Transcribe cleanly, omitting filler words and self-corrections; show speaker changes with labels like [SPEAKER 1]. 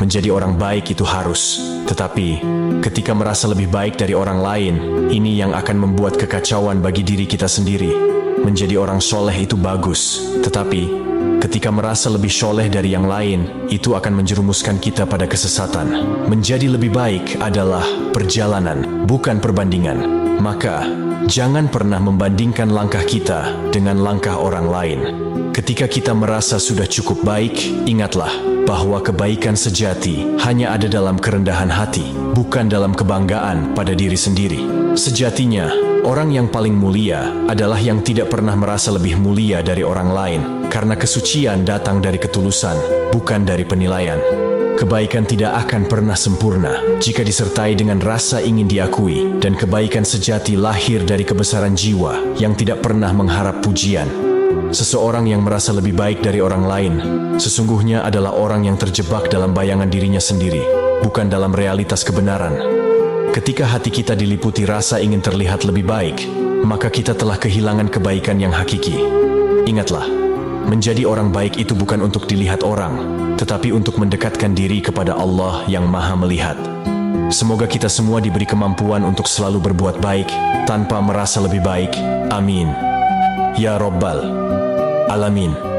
[SPEAKER 1] menjadi orang baik itu harus. Tetapi, ketika merasa lebih baik dari orang lain, ini yang akan membuat kekacauan bagi diri kita sendiri. Menjadi orang soleh itu bagus, tetapi ketika merasa lebih soleh dari yang lain, itu akan menjerumuskan kita pada kesesatan. Menjadi lebih baik adalah perjalanan, bukan perbandingan. Maka, jangan pernah membandingkan langkah kita dengan langkah orang lain. Ketika kita merasa sudah cukup baik, ingatlah bahwa kebaikan sejati hanya ada dalam kerendahan hati, bukan dalam kebanggaan pada diri sendiri. Sejatinya, orang yang paling mulia adalah yang tidak pernah merasa lebih mulia dari orang lain, karena kesucian datang dari ketulusan, bukan dari penilaian. Kebaikan tidak akan pernah sempurna jika disertai dengan rasa ingin diakui, dan kebaikan sejati lahir dari kebesaran jiwa yang tidak pernah mengharap pujian. Seseorang yang merasa lebih baik dari orang lain sesungguhnya adalah orang yang terjebak dalam bayangan dirinya sendiri, bukan dalam realitas kebenaran. Ketika hati kita diliputi rasa ingin terlihat lebih baik, maka kita telah kehilangan kebaikan yang hakiki. Ingatlah, menjadi orang baik itu bukan untuk dilihat orang, tetapi untuk mendekatkan diri kepada Allah yang Maha Melihat. Semoga kita semua diberi kemampuan untuk selalu berbuat baik tanpa merasa lebih baik. Amin. Ya Rabbal Alamin.